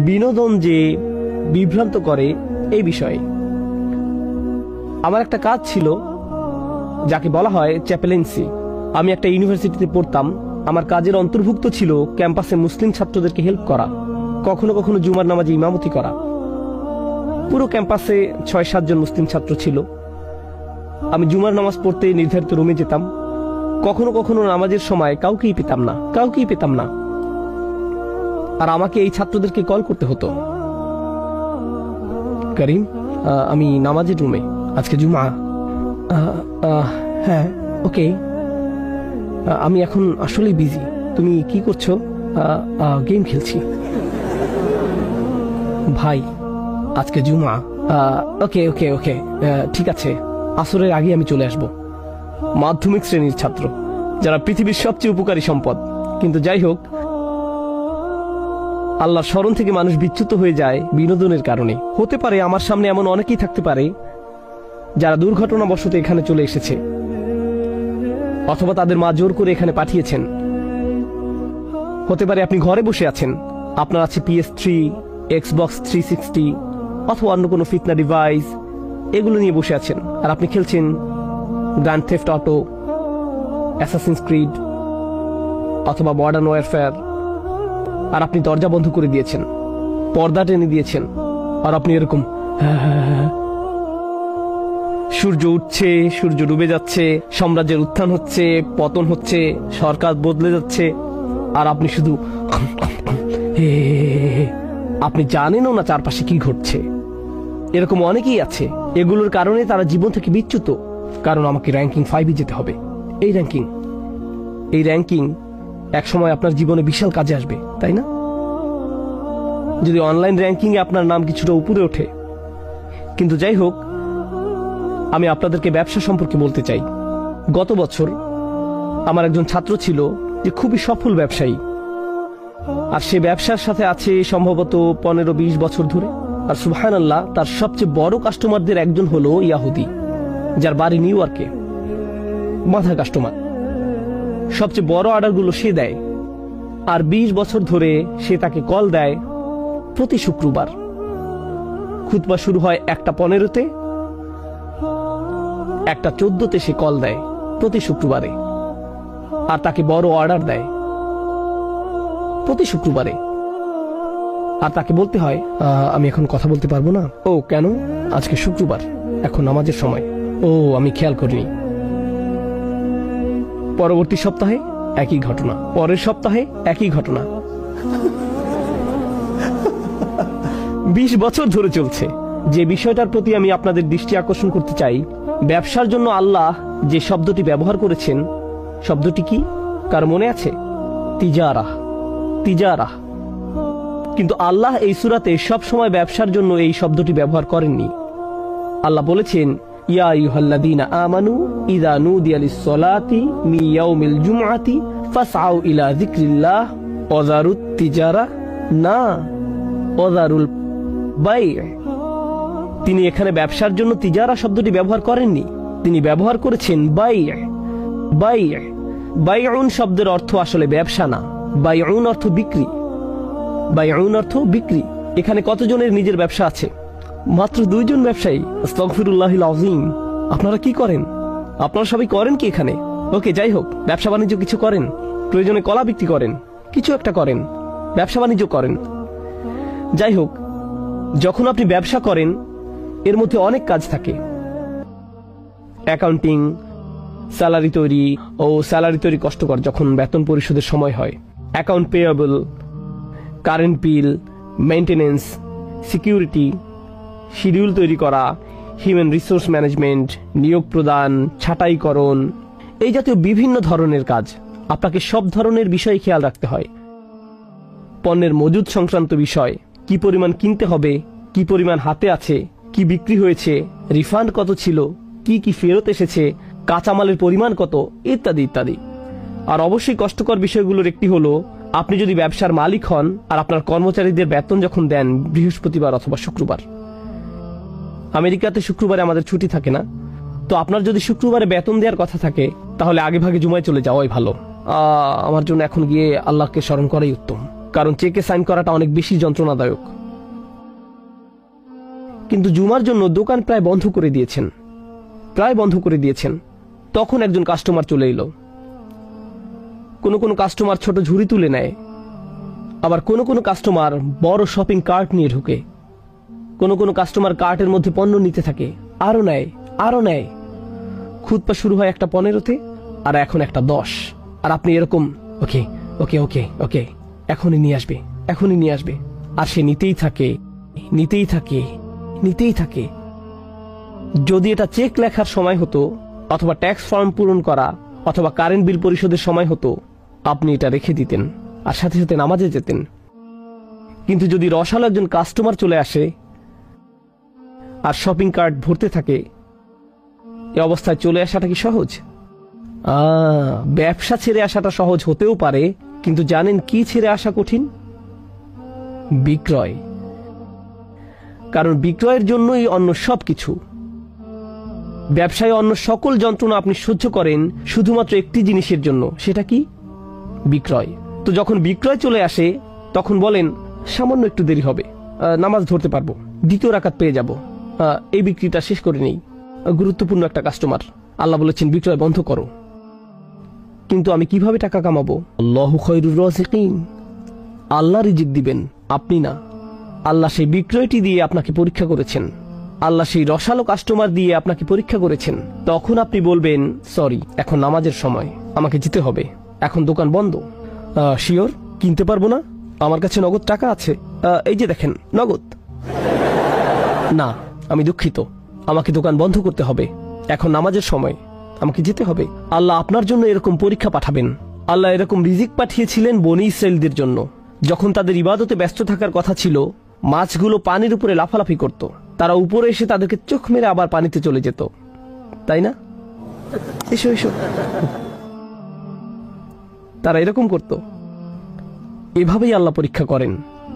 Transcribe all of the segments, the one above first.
বিনোদন যে বিভ্রান্ত করে এই বিষয়ে। আমার একটা কাজ ছিল যাকে বলা হয় চ্যাপেলেন্সি। আমি একটা ইউনিভার্সিটিতে পড়তাম। আমার কাজের অন্তর্ভুক্ত ছিল ক্যাম্পাসে মুসলিম ছাত্রদেরকে হেল্প করা, কখনো কখনো জুমার নামাজে ইমামতি করা। পুরো ক্যাম্পাসে ৬-৭ জন মুসলিম ছাত্র ছিল। আমি জুমার নামাজ পড়তে নির্ধারিত রুমে যেতাম। কখনো কখনো নামাজের সময় কাউকেই পেতাম না। আর আমাকে এই ছাত্রদেরকে কল করতে হতো, করিম আমি নামাজের রুমে, আজকে জুমা। হ্যাঁ ওকে, আমি এখন আসলেই বিজি। তুমি কি করছো? গেম খেলছি। ভাই আজকে জুমা। ওকে ওকে ওকে, ঠিক আছে, আসরের আগে আমি চলে আসব। মাধ্যমিক শ্রেণীর ছাত্র, যারা পৃথিবীর সবচেয়ে উপকারী সম্পদ। কিন্তু যাই হোক, আল্লাহর স্মরণ থেকে মানুষ বিচ্যুত হয়ে যায় বিনোদনের কারণে। হতে পারে আমার সামনে এমন অনেকেই থাকতে পারে যারা দুর্ঘটনাবশত এখানে চলে এসেছে, অথবা তাদের মা জোর করে এখানে পাঠিয়েছেন। হতে পারে আপনি ঘরে বসে আছেন, আপনার আছে PS3, Xbox 360 অথবা অন্য কোনো ফিতনা ডিভাইস, এগুলো নিয়ে বসে আছেন আর আপনি খেলছেন grand theft auto, Assassin's Creed অথবা মডার্ন ওয়ারফেয়ার। আর আপনি দরজা বন্ধ করে দিয়েছেন, পর্দা টেনে দিয়েছেন, আর আপনি এরকম সূর্য উঠছে, সূর্য ডুবে যাচ্ছে, সাম্রাজ্যের উত্থান হচ্ছে, পতন হচ্ছে, সরকার বদলে যাচ্ছে, আর আপনি শুধু আপনি জানেনও না চারপাশে কি ঘটছে। এরকম অনেকেই আছে। এগুলোর কারণে তারা জীবন থেকে বিচ্যুত। কারণ আমাকে র্যাঙ্কিং 5-এ যেতে হবে। এই র্যাঙ্কিং একসময় আপনার জীবনে বিশাল কাজে আসবে, তাই না? যদি অনলাইন র্যাঙ্কিং এ আপনার নাম কিছুটা উপরে ওঠে। কিন্তু যাই হোক, আমি আপনাদেরকে ব্যবসা সম্পর্কে বলতে চাই। গত বছর আমার একজন ছাত্র ছিল যে খুবই সফল ব্যবসায়ী, আর সে ব্যবসার সাথে আছে সম্ভবত 15-20 বছর ধরে। আর সুবহানাল্লাহ, তার সবচেয়ে বড় কাস্টমারদের একজন হলো ইয়াহুদি, যার বাড়ি নিউ ইয়র্কে। মাথা কাস্টমার, সবচেয়ে বড় অর্ডারগুলো সে দেয়। আর 20 বছর ধরে সে তাকে কল দেয় প্রতি শুক্রবার। খুতবা শুরু হয় 1:15-তে, 1:14-তে সে কল দেয় প্রতি শুক্রবারে, আর তাকে বড় অর্ডার দেয় প্রতি শুক্রবারে। আর তাকে বলতে হয়, আমি এখন কথা বলতে পারবো না। ও কেন? আজকে শুক্রবার, এখন নামাজের সময়। ও আমি খেয়াল করিনি। পরবর্তী সপ্তাহে একই ঘটনা, পরের সপ্তাহে একই ঘটনা। 20 বছর ধরে চলছে। যে বিষয়টার প্রতি আমি আপনাদের দৃষ্টি আকর্ষণ করতে চাই, ব্যবসার জন্য আল্লাহ যে শব্দটি ব্যবহার করেছেন, শব্দটি কি কার মনে আছে? তিজারাহ। কিন্তু আল্লাহ এই সূরাতে সব সময় ব্যবসার জন্য এই শব্দটি ব্যবহার করেননি। আল্লাহ বলেছেন, ইয়া আইয়ুহাল্লাযীনা আমানু ইযা নুদিয়া লিস-সালাতি মিন ইয়াউমিল জুমআতি ফাসআউ ইলা যিকরিল্লাহ ওয়া যারুত তিজারা, না ওয়াজারুল বাই'। তিনি এখানে ব্যবসার জন্য তিজারা শব্দটি ব্যবহার করেননি, তিনি ব্যবহার করেছেন বাই'। বাইউন শব্দের অর্থ আসলে ব্যবসা না, বাইউন অর্থ বিক্রি। এখানে কতজনের নিজের ব্যবসা আছে? মাত্র 2 জন ব্যবসায়ী। আস্তাগফিরুল্লাহিল আযীম। আপনারা কি করেন? আপনারা সবাই করেন কি এখানে? ওকে, যাই হোক, ব্যবসা বাণিজ্য কিছু করেন, প্রয়োজনে কলা বিক্রি করেন, কিছু একটা করেন, ব্যবসা বাণিজ্য করেন। যাই হোক, যখন আপনি ব্যবসা করেন এর মধ্যে অনেক কাজ থাকে। অ্যাকাউন্টিং, স্যালারি তৈরি কষ্টকর যখন বেতন পরিশোধের সময় হয়। Account payable, current bill, maintenance, security, schedule তৈরি করা, হিউম্যান রিসোর্স ম্যানেজমেন্ট, নিয়োগ প্রদান, ছাঁটাইকরণ, এই জাতীয় বিভিন্ন ধরনের কাজ। আপনাকে সব ধরনের বিষয় খেয়াল রাখতে হয়। পণ্যের মজুদ সংক্রান্ত বিষয়, কি পরিমাণ কিনতে হবে, কি পরিমাণ হাতে আছে, কি বিক্রি হয়েছে, রিফান্ড কত ছিল, কি ফেরত এসেছে, কাঁচামালের পরিমাণ কত, ইত্যাদি ইত্যাদি। আর অবশ্যই কষ্টকর বিষয়গুলোর একটি হলো, আপনি যদি ব্যবসার মালিক হন আর আপনার কর্মচারীদের বেতন যখন দেন বৃহস্পতিবার অথবা শুক্রবার। আমেরিকাতে শুক্রবারে আমাদের ছুটি থাকে না, তো আপনার যদি শুক্রবারে বেতন দেওয়ার কথা থাকে তাহলে আগে ভাগে জুমায় চলে যাওয়াই ভালো। আমার জন্য এখন গিয়ে আল্লাহকে স্মরণ করাই উত্তম। কারণ চেকে সাইন করাটা অনেক বেশি যন্ত্রণাদায়ক। কিন্তু জুমার জন্য দোকান প্রায় বন্ধ করে দিয়েছেন। তখন একজন কাস্টমার চলে এলো। কোনো কাস্টমার ছোট ঝুড়ি তুলে নেয়, আবার কোনো কাস্টমার বড় শপিং কার্ট নিয়ে ঢুকে। কোনো কাস্টমার কার্টের মধ্যে পণ্য নিতে থাকে, আরো নেয়। খুতপা শুরু হয় একটা 15-তে, আর এখন একটা 10। আর আপনি এরকম ওকে ওকে ওকে ওকে এখনই নিয়ে আসবে। আর সে নিতেই থাকে। যদি এটা চেক লেখার সময় হতো, অথবা ট্যাক্স ফর্ম পূরণ করা, অথবা কারেন্ট বিল পরিশোধের সময় হতো, আপনি এটা রেখে দিতেন আর সাথে সাথে নামাজে যেতেন। কিন্তু যদি রসালো একজন কাস্টমার চলে আসে আর শপিং কার্ট ভরতে থাকে, এই অবস্থায় চলে আসাটা কি সহজ? ব্যবসা ছেড়ে আসাটা সহজ হতেও পারে, কিন্তু জানেন কি ছেড়ে আসা কঠিন? বিক্রয়। কারণ বিক্রয়ের জন্যই অন্য সবকিছু। ব্যবসায় অন্য সকল যন্ত্রণা আপনি সহ্য করেন শুধুমাত্র একটি জিনিসের জন্য, সেটা কি? বিক্রয়। তো যখন বিক্রয় চলে আসে, তখন বলেন সামান্য একটু দেরি হবে, নামাজ ধরতে পারবো, 2য় রাকাত পেয়ে যাব, এই বিক্রিটা শেষ করে নেই। গুরুত্বপূর্ণ একটা কাস্টমার, আল্লাহ বলেছেন বিক্রয় বন্ধ করো। কিন্তু আমি কিভাবে টাকা কামাবো? আল্লাহু খায়রুর রাযিকিন। আল্লাহ রিজিক দিবেন, আপনি না। আল্লাহ সেই বিক্রয়টি দিয়ে আপনাকে পরীক্ষা করেছেন, আল্লাহ সেই রসালো কাস্টমার দিয়ে আপনাকে পরীক্ষা করেছেন। তখন আপনি বলবেন সরি, এখন নামাজের সময়, আমাকে যেতে হবে, এখন দোকান বন্ধ। শিওর কিনতে পারবো না, আমার কাছে নগদ টাকা আছে, এই যে দেখেন নগদ। না, আমি দুঃখিত, আমাকে দোকান বন্ধ করতে হবে, এখন নামাজের সময়, আমাকে যেতে হবে। আল্লাহ আপনার জন্য এরকম পরীক্ষা পাঠাবেন। আল্লাহ এরকম রিজিক পাঠিয়েছিলেন বনী ইসরাঈলদের জন্য। যখন তাদের ইবাদতে ব্যস্ত থাকার কথা ছিল, মাছগুলো পানির উপরে লাফালাফি করত, তারা উপরে এসে তাদেরকে চোখ মেরে আবার পানিতে চলে যেত, তাই না? এসো। তারা এরকম করত। এভাবেই আল্লাহ পরীক্ষা করেন।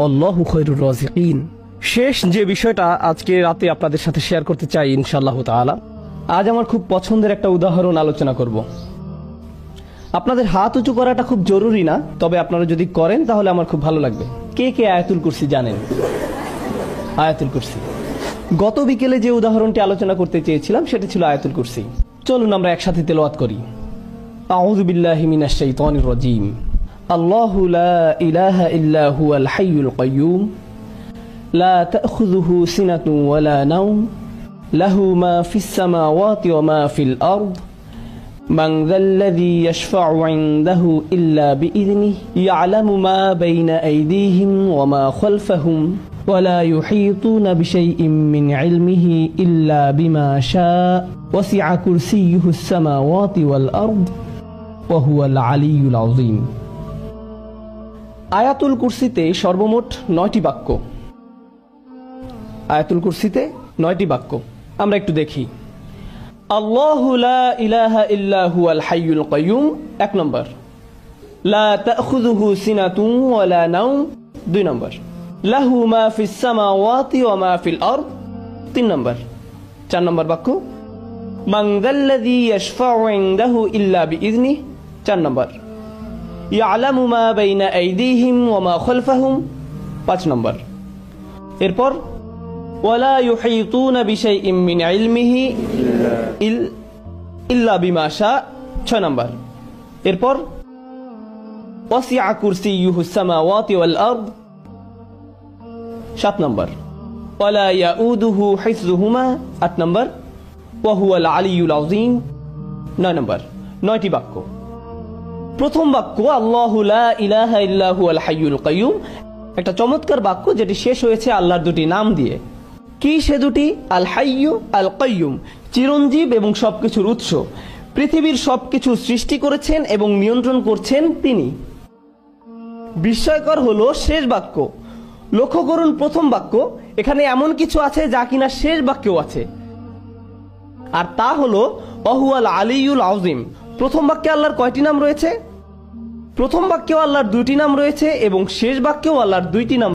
আল্লাহু খায়রুর রাযিকিন। শেষ যে বিষয়টা আজকে রাতে আপনাদের সাথে শেয়ার করতে চাই ইনশাআল্লাহ তাআলা, আজ আমার খুব পছন্দের একটা উদাহরণ আলোচনা করব। আপনাদের হাত উঁচু করাটা খুব জরুরি না, তবে আপনারা যদি করেন তাহলে আমার খুব ভালো লাগবে। কে আয়াতুল কুরসি জানেন? আয়াতুল কুরসি। গত বিকেলে যে উদাহরণটি আলোচনা করতে চেয়েছিলাম সেটা ছিল আয়াতুল কুরসি। চলুন আমরা একসাথে তেলাওয়াত করি। আউযু বিল্লাহি মিনাশ শাইতানির রাজীম। আল্লাহু লা ইলাহা ইল্লা হুয়াল হাইয়ুল কাইয়্যুম লা তাখুযুহু সিনাতুন ওয়ালা নাওম লাহু মা ফিস সামাওয়াতি ওয়া মা ফিল আরদ মান যাল্লাযী ইয়াশফা'ু 'ইনদাহু ইল্লা বিইযনিহি ইয়া'লামু মা বাইনা আইদিহিম ওয়া মা খালফাহুম ولا يحيطون بشيء من علمه إلا بما شاء وسع كرسيه السماوات والأرض وهو العلي العظيم। আয়াতুল কুরসিতে সর্বমোট 9টি বাক্য। আয়াতুল কুরসিতে 9টি বাক্য। আমরা একটু দেখি। আল্লাহু লা ইলাহা ইল্লা হুয়াল হাইয়ুল কাইয়্যুম 1 নম্বর। লা তাখুযুহু সিনাতুন ওয়ালা নাওম 2 নম্বর। লাহু মা ফিস সামাওয়াতি ওয়া মা ফিল আরদ 3 নম্বর। 4 নম্বর বাক্য। মান যাল্লাযী ইয়াশফা'ু 'ইনদাহু ইল্লা বিইযনিহি 4 নম্বর। ইয়া'লামু মা বাইনা আইদিহিম ওয়া মা খালফাহুম 5 নম্বর। এরপর ওয়ালা ইউহীতুনা বিশাইইম মিন ইলমিহি ইল্লা বিমা শা 6 নম্বর। এরপর ওয়াসি'a কুরসিয়্যুহুস সামাওয়াতি ওয়াল আরদ 7 নম্বর। ওয়ালা ইয়াউদুহু হিফযুহুমা 8 নম্বর। ওয়া হুয়াল আলিয়্যুল আযীম 9 নম্বর। 9টি বাক্য। প্রথম বাক্য আল্লাহু লা ইলাহা ইল্লা হুয়াল হাইয়ুল কাইয়্যুম, একটা চমৎকার বাক্য যেটি শেষ হয়েছে আল্লাহর দুটি নাম দিয়ে। কি সে দুটি? আল হাইয়্যু, আল কাইয়্যুম, চিরঞ্জীব এবং সবকিছুর উৎস। পৃথিবীর সবকিছু সৃষ্টি করেছেন এবং নিয়ন্ত্রণ করছেন তিনি। বিস্ময়কর হলো শেষ বাক্য। লক্ষ্য করুন প্রথম বাক্য, এখানে এমন কিছু আছে যা কিনা শেষ বাক্যেও আছে, আর তা হলো ওয়াহুয়াল আলিয়্যুল আযীম। প্রথম বাক্যে আল্লাহর কয়টি নাম রয়েছে? প্রথম বাক্যেও আল্লাহর 2টি নাম রয়েছে এবং শেষ বাক্যেও আল্লাহর 2টি নাম